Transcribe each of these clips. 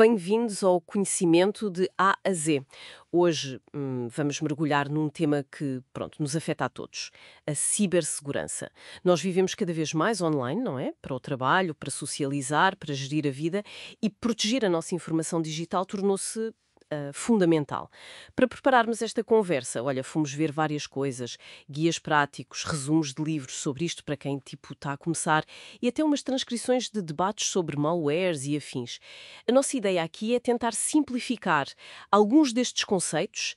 Bem-vindos ao conhecimento de A a Z. Hoje vamos mergulhar num tema que, pronto, nos afeta a todos, a cibersegurança. Nós vivemos cada vez mais online, não é? Para o trabalho, para socializar, para gerir a vida e proteger a nossa informação digital tornou-se fundamental. Para prepararmos esta conversa, olha, fomos ver várias coisas, guias práticos, resumos de livros sobre isto para quem, tipo, está a começar e até umas transcrições de debates sobre malwares e afins. A nossa ideia aqui é tentar simplificar alguns destes conceitos,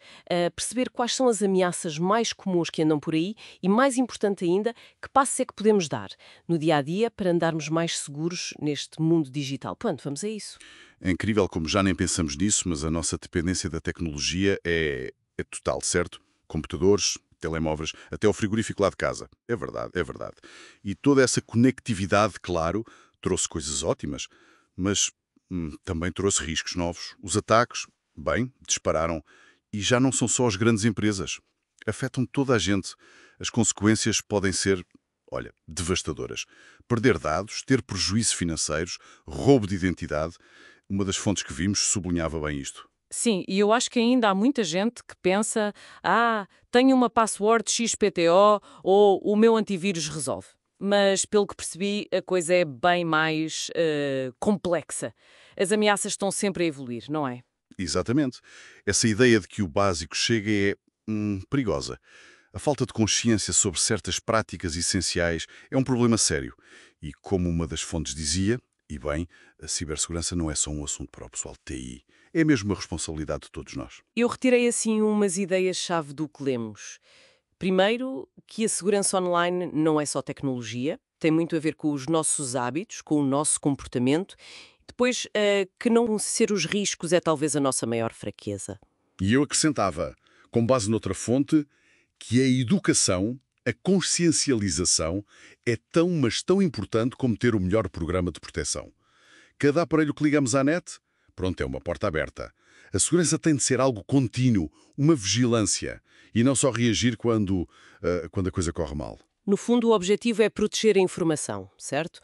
perceber quais são as ameaças mais comuns que andam por aí e, mais importante ainda, que passos é que podemos dar no dia-a-dia para andarmos mais seguros neste mundo digital. Pronto, vamos a isso. É incrível como já nem pensamos nisso, mas a nossa dependência da tecnologia é total, certo? Computadores, telemóveis, até o frigorífico lá de casa. É verdade, é verdade. E toda essa conectividade, claro, trouxe coisas ótimas, mas também trouxe riscos novos. Os ataques, bem, dispararam. E já não são só as grandes empresas. Afetam toda a gente. As consequências podem ser, olha, devastadoras. Perder dados, ter prejuízos financeiros, roubo de identidade. Uma das fontes que vimos sublinhava bem isto. Sim, e eu acho que ainda há muita gente que pensa: tenho uma password XPTO ou o meu antivírus resolve. Mas, pelo que percebi, a coisa é bem mais complexa. As ameaças estão sempre a evoluir, não é? Exatamente. Essa ideia de que o básico chega é perigosa. A falta de consciência sobre certas práticas essenciais é um problema sério. E como uma das fontes dizia, e bem, a cibersegurança não é só um assunto para o pessoal de TI. É mesmo uma responsabilidade de todos nós. Eu retirei assim umas ideias-chave do que lemos. Primeiro, que a segurança online não é só tecnologia, tem muito a ver com os nossos hábitos, com o nosso comportamento. Depois, que não ser os riscos é talvez a nossa maior fraqueza. E eu acrescentava, com base noutra fonte, que a educação, a consciencialização, é tão, mas tão importante como ter o melhor programa de proteção. Cada aparelho que ligamos à net, pronto, é uma porta aberta. A segurança tem de ser algo contínuo, uma vigilância, e não só reagir quando a coisa corre mal. No fundo, o objetivo é proteger a informação, certo?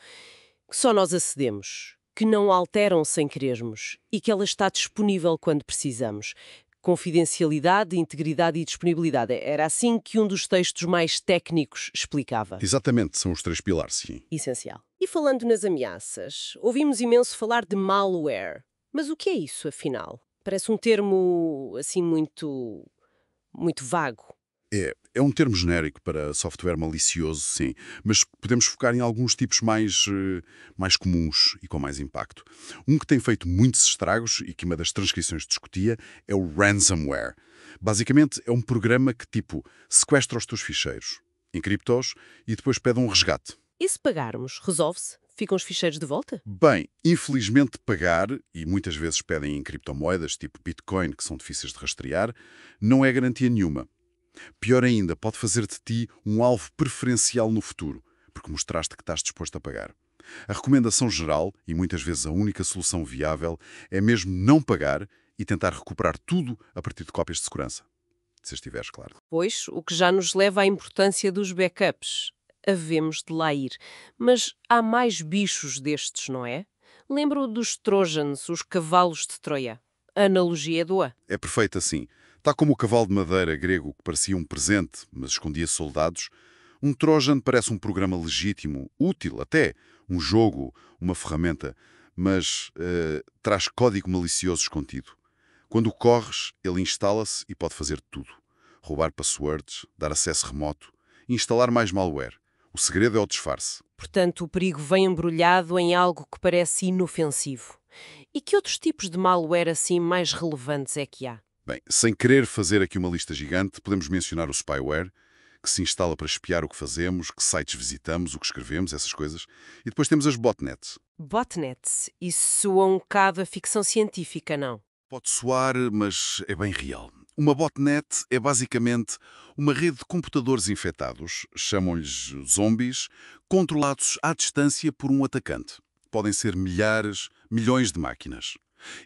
Que só nós acedemos, que não alteram sem querermos e que ela está disponível quando precisamos. Confidencialidade, integridade e disponibilidade. Era assim que um dos textos mais técnicos explicava. Exatamente, são os três pilares, sim. Essencial. E falando nas ameaças, ouvimos imenso falar de malware. Mas o que é isso, afinal? Parece um termo, assim, muito vago. É um termo genérico para software malicioso, sim, mas podemos focar em alguns tipos mais comuns e com mais impacto. Um que tem feito muitos estragos e que uma das transcrições discutia é o ransomware. Basicamente, é um programa que, tipo, sequestra os teus ficheiros, encripta-os e depois pede um resgate. E se pagarmos, resolve-se? Ficam os ficheiros de volta? Bem, infelizmente pagar, e muitas vezes pedem em criptomoedas, tipo Bitcoin, que são difíceis de rastrear, não é garantia nenhuma. Pior ainda, pode fazer de ti um alvo preferencial no futuro, porque mostraste que estás disposto a pagar. A recomendação geral, e muitas vezes a única solução viável, é mesmo não pagar e tentar recuperar tudo a partir de cópias de segurança. Se estiveres, claro. Pois, o que já nos leva à importância dos backups. Havemos de lá ir. Mas há mais bichos destes, não é? Lembro dos Trojans, os cavalos de Troia. A analogia é doa. É perfeito assim. Tal como o cavalo de madeira grego que parecia um presente, mas escondia soldados, um Trojan parece um programa legítimo, útil até, um jogo, uma ferramenta, mas traz código malicioso escondido. Quando o corres, ele instala-se e pode fazer tudo. Roubar passwords, dar acesso remoto e instalar mais malware. O segredo é o disfarce. Portanto, o perigo vem embrulhado em algo que parece inofensivo. E que outros tipos de malware assim mais relevantes é que há? Bem, sem querer fazer aqui uma lista gigante, podemos mencionar o spyware, que se instala para espiar o que fazemos, que sites visitamos, o que escrevemos, essas coisas. E depois temos as botnets. Botnets? Isso soa um bocado a ficção científica, não? Pode soar, mas é bem real. Uma botnet é basicamente uma rede de computadores infectados, chamam-lhes zombies, controlados à distância por um atacante. Podem ser milhares, milhões de máquinas.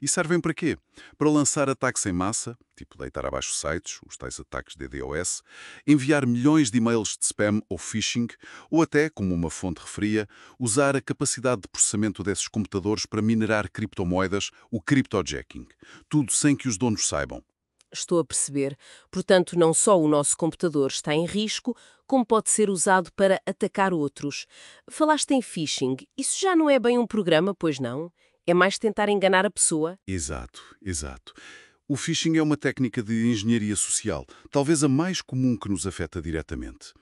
E servem para quê? Para lançar ataques em massa, tipo deitar abaixo sites, os tais ataques DDoS, enviar milhões de e-mails de spam ou phishing, ou até, como uma fonte referia, usar a capacidade de processamento desses computadores para minerar criptomoedas, o cryptojacking. Tudo sem que os donos saibam. Estou a perceber. Portanto, não só o nosso computador está em risco, como pode ser usado para atacar outros. Falaste em phishing. Isso já não é bem um programa, pois não? É mais tentar enganar a pessoa? Exato, exato. O phishing é uma técnica de engenharia social, talvez a mais comum que nos afeta diretamente.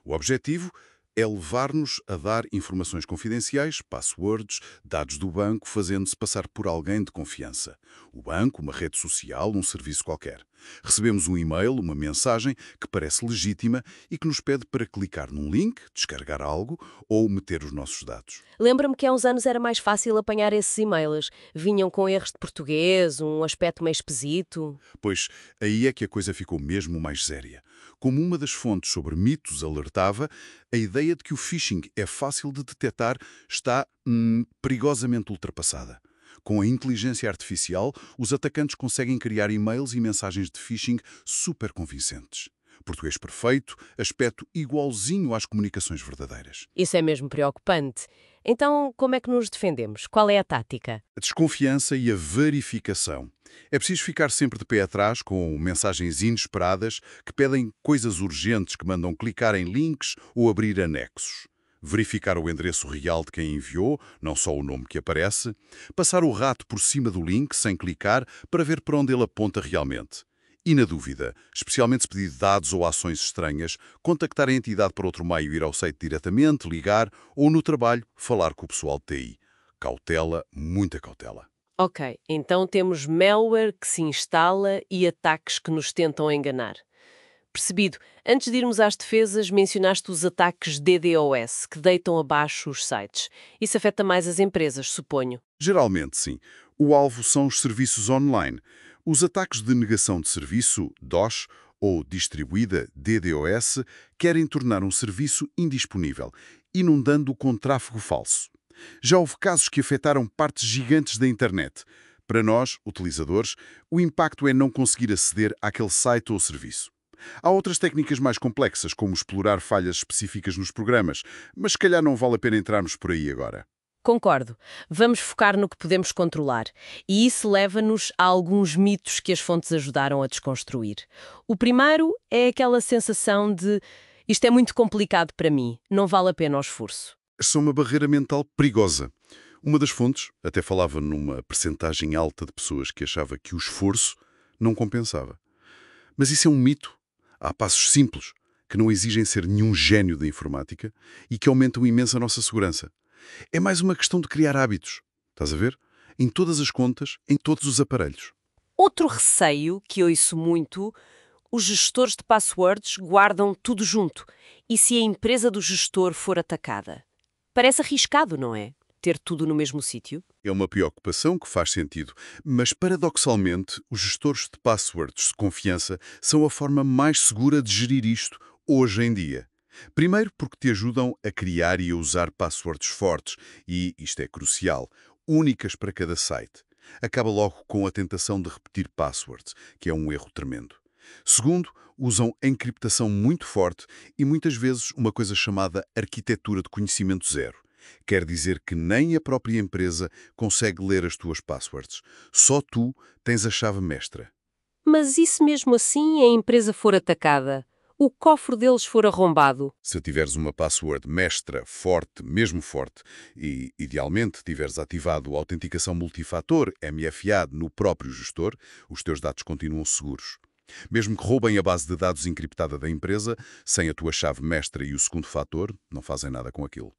O objetivo é levar-nos a dar informações confidenciais, passwords, dados do banco, fazendo-se passar por alguém de confiança. O banco, uma rede social, um serviço qualquer. Recebemos um e-mail, uma mensagem que parece legítima e que nos pede para clicar num link, descarregar algo ou meter os nossos dados. Lembra-me que há uns anos era mais fácil apanhar esses e-mails. Vinham com erros de português, um aspecto meio esquisito. Pois aí é que a coisa ficou mesmo mais séria. Como uma das fontes sobre mitos alertava, a ideia de que o phishing é fácil de detectar está perigosamente ultrapassada. Com a inteligência artificial, os atacantes conseguem criar e-mails e mensagens de phishing super convincentes. Português perfeito, aspecto igualzinho às comunicações verdadeiras. Isso é mesmo preocupante. Então, como é que nos defendemos? Qual é a tática? A desconfiança e a verificação. É preciso ficar sempre de pé atrás com mensagens inesperadas que pedem coisas urgentes que mandam clicar em links ou abrir anexos. Verificar o endereço real de quem enviou, não só o nome que aparece. Passar o rato por cima do link sem clicar para ver para onde ele aponta realmente. E na dúvida, especialmente se pedir dados ou ações estranhas, contactar a entidade por outro meio, ir ao site diretamente, ligar ou no trabalho, falar com o pessoal de TI. Cautela, muita cautela. Ok, então temos malware que se instala e ataques que nos tentam enganar. Percebido. Antes de irmos às defesas, mencionaste os ataques DDoS, que deitam abaixo os sites. Isso afeta mais as empresas, suponho. Geralmente, sim. O alvo são os serviços online. Os ataques de negação de serviço, DOS, ou distribuída, DDoS, querem tornar um serviço indisponível, inundando-o com tráfego falso. Já houve casos que afetaram partes gigantes da internet. Para nós, utilizadores, o impacto é não conseguir aceder àquele site ou serviço. Há outras técnicas mais complexas, como explorar falhas específicas nos programas, mas se calhar não vale a pena entrarmos por aí agora. Concordo. Vamos focar no que podemos controlar. E isso leva-nos a alguns mitos que as fontes ajudaram a desconstruir. O primeiro é aquela sensação de isto é muito complicado para mim, não vale a pena o esforço. São uma barreira mental perigosa. Uma das fontes até falava numa percentagem alta de pessoas que achava que o esforço não compensava. Mas isso é um mito. Há passos simples, que não exigem ser nenhum gênio da informática e que aumentam imenso a nossa segurança. É mais uma questão de criar hábitos. Estás a ver? Em todas as contas, em todos os aparelhos. Outro receio que ouço muito, os gestores de passwords guardam tudo junto. E se a empresa do gestor for atacada? Parece arriscado, não é? Ter tudo no mesmo sítio? É uma preocupação que faz sentido, mas paradoxalmente, os gestores de passwords de confiança são a forma mais segura de gerir isto hoje em dia. Primeiro porque te ajudam a criar e a usar passwords fortes e, isto é crucial, únicas para cada site. Acaba logo com a tentação de repetir passwords, que é um erro tremendo. Segundo, usam encriptação muito forte e muitas vezes uma coisa chamada arquitetura de conhecimento zero. Quer dizer que nem a própria empresa consegue ler as tuas passwords. Só tu tens a chave mestra. Mas e se mesmo assim a empresa for atacada? O cofre deles for arrombado? Se tiveres uma password mestra, forte, mesmo forte, e idealmente tiveres ativado a autenticação multifator, MFA, no próprio gestor, os teus dados continuam seguros. Mesmo que roubem a base de dados encriptada da empresa, sem a tua chave mestra e o segundo fator, não fazem nada com aquilo.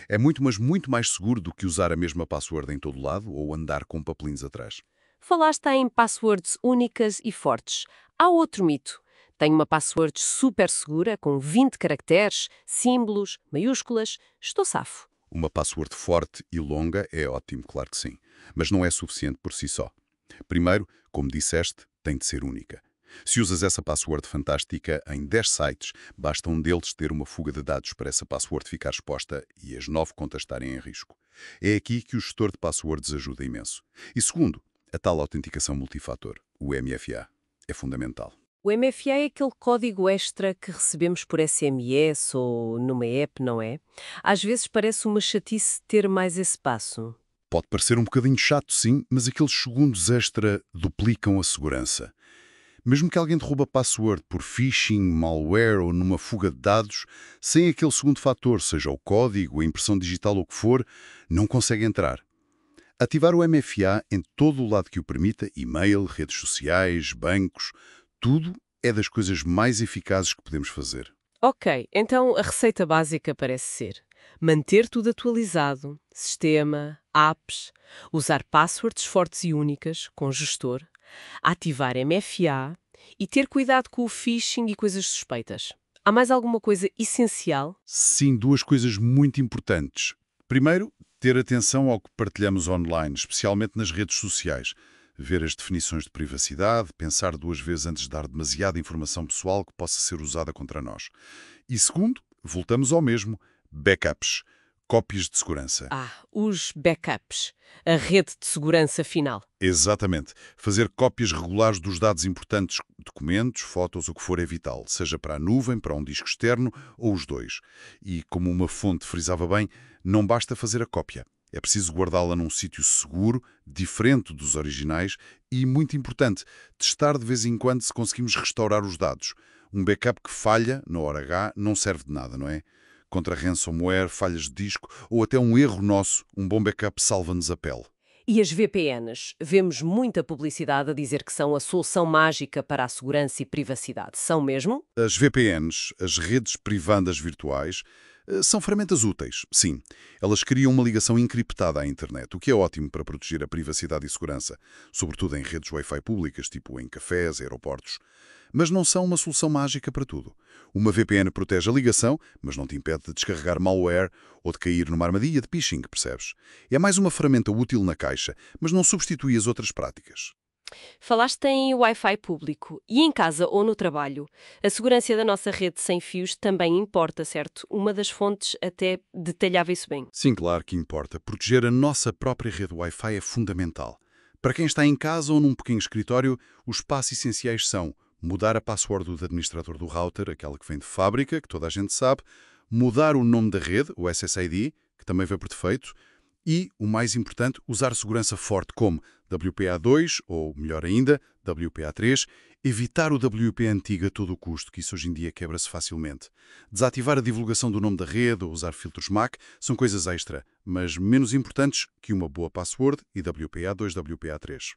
É muito, mas muito mais seguro do que usar a mesma password em todo lado ou andar com papelinhos atrás. Falaste em passwords únicas e fortes. Há outro mito. Tenho uma password super segura, com 20 caracteres, símbolos, maiúsculas. Estou safo. Uma password forte e longa é ótimo, claro que sim. Mas não é suficiente por si só. Primeiro, como disseste, tem de ser única. Se usas essa password fantástica em 10 sites, basta um deles ter uma fuga de dados para essa password ficar exposta e as 9 contas estarem em risco. É aqui que o gestor de passwords ajuda imenso. E segundo, A tal autenticação multifator, o MFA, é fundamental. O MFA é aquele código extra que recebemos por SMS ou numa app, não é? Às vezes parece uma chatice ter mais esse passo. Pode parecer um bocadinho chato, sim, mas aqueles segundos extra duplicam a segurança. Mesmo que alguém derruba a password por phishing, malware ou numa fuga de dados, sem aquele segundo fator, seja o código, a impressão digital ou o que for, não consegue entrar. Ativar o MFA em todo o lado que o permita, e-mail, redes sociais, bancos, tudo é das coisas mais eficazes que podemos fazer. Ok, então a receita básica parece ser manter tudo atualizado, sistema, apps, usar passwords fortes e únicas, com gestor, ativar MFA e ter cuidado com o phishing e coisas suspeitas. Há mais alguma coisa essencial? Sim, duas coisas muito importantes. Primeiro, ter atenção ao que partilhamos online, especialmente nas redes sociais. Ver as definições de privacidade, pensar duas vezes antes de dar demasiada informação pessoal que possa ser usada contra nós. E segundo, voltamos ao mesmo, backups, cópias de segurança. Os backups, a rede de segurança final. Exatamente. Fazer cópias regulares dos dados importantes, documentos, fotos, o que for é vital, seja para a nuvem, para um disco externo ou os dois. E, como uma fonte frisava bem, não basta fazer a cópia. É preciso guardá-la num sítio seguro, diferente dos originais e, muito importante, testar de vez em quando se conseguimos restaurar os dados. Um backup que falha, na hora H, não serve de nada, não é? Contra ransomware, falhas de disco ou até um erro nosso, um bom backup salva-nos a pele. E as VPNs? Vemos muita publicidade a dizer que são a solução mágica para a segurança e privacidade. São mesmo? As VPNs, as redes privadas virtuais, são ferramentas úteis, sim. Elas criam uma ligação encriptada à internet, o que é ótimo para proteger a privacidade e segurança, sobretudo em redes Wi-Fi públicas, tipo em cafés, aeroportos. Mas não são uma solução mágica para tudo. Uma VPN protege a ligação, mas não te impede de descarregar malware ou de cair numa armadilha de phishing, percebes? É mais uma ferramenta útil na caixa, mas não substitui as outras práticas. Falaste em Wi-Fi público e em casa ou no trabalho. A segurança da nossa rede sem fios também importa, certo? Uma das fontes até detalhava isso bem. Sim, claro que importa. Proteger a nossa própria rede Wi-Fi é fundamental. Para quem está em casa ou num pequeno escritório, os passos essenciais são mudar a password do administrador do router, aquela que vem de fábrica, que toda a gente sabe, mudar o nome da rede, o SSID, que também vem por defeito, e, o mais importante, usar segurança forte como WPA2 ou, melhor ainda, WPA3, evitar o WP antigo a todo o custo, que isso hoje em dia quebra-se facilmente. Desativar a divulgação do nome da rede ou usar filtros MAC são coisas extra, mas menos importantes que uma boa password e WPA2, WPA3.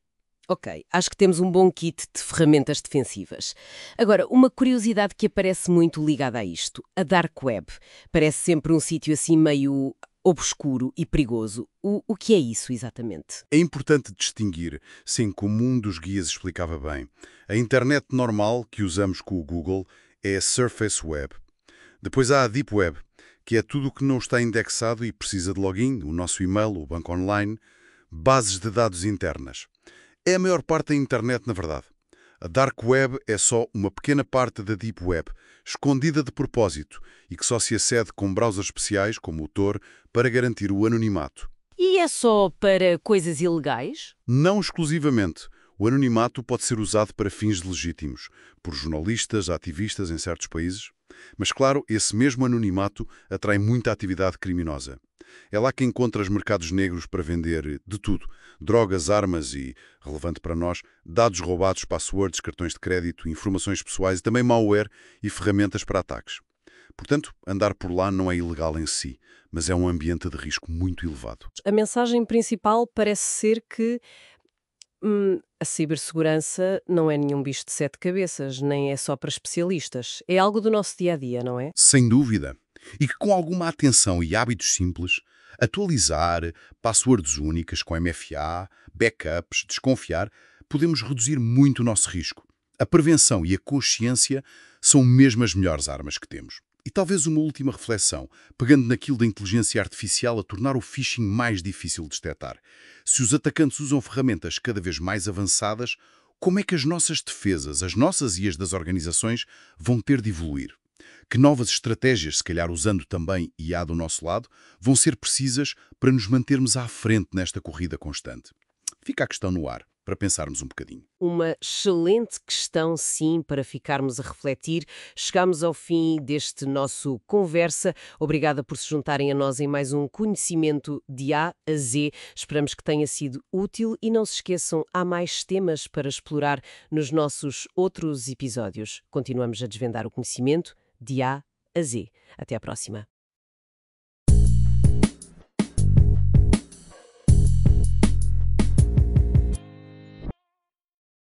Ok, acho que temos um bom kit de ferramentas defensivas. Agora, uma curiosidade que aparece muito ligada a isto, a Dark Web. Parece sempre um sítio assim meio obscuro e perigoso. O que é isso exatamente? É importante distinguir, sim, como um dos guias explicava bem. A internet normal que usamos com o Google é a Surface Web. Depois há a Deep Web, que é tudo o que não está indexado e precisa de login, o nosso e-mail, o banco online, bases de dados internas. É a maior parte da internet, na verdade. A Dark Web é só uma pequena parte da Deep Web, escondida de propósito e que só se acede com browsers especiais, como o Tor, para garantir o anonimato. E é só para coisas ilegais? Não exclusivamente. O anonimato pode ser usado para fins legítimos, por jornalistas, ativistas em certos países. Mas, claro, esse mesmo anonimato atrai muita atividade criminosa. É lá que encontras mercados negros para vender de tudo. Drogas, armas e, relevante para nós, dados roubados, passwords, cartões de crédito, informações pessoais e também malware e ferramentas para ataques. Portanto, andar por lá não é ilegal em si, mas é um ambiente de risco muito elevado. A mensagem principal parece ser que a cibersegurança não é nenhum bicho de sete cabeças, nem é só para especialistas. É algo do nosso dia-a-dia, não é? Sem dúvida. E que com alguma atenção e hábitos simples, atualizar, passwords únicas com MFA, backups, desconfiar, podemos reduzir muito o nosso risco. A prevenção e a consciência são mesmo as melhores armas que temos. E talvez uma última reflexão, pegando naquilo da inteligência artificial a tornar o phishing mais difícil de detectar. Se os atacantes usam ferramentas cada vez mais avançadas, como é que as nossas defesas, as nossas e as das organizações, vão ter de evoluir? Que novas estratégias, se calhar usando também IA do nosso lado, vão ser precisas para nos mantermos à frente nesta corrida constante? Fica a questão no ar, para pensarmos um bocadinho. Uma excelente questão, sim, para ficarmos a refletir. Chegamos ao fim deste nosso conversa. Obrigada por se juntarem a nós em mais um conhecimento de A a Z. Esperamos que tenha sido útil e não se esqueçam, há mais temas para explorar nos nossos outros episódios. Continuamos a desvendar o conhecimento de A a Z. Até à próxima.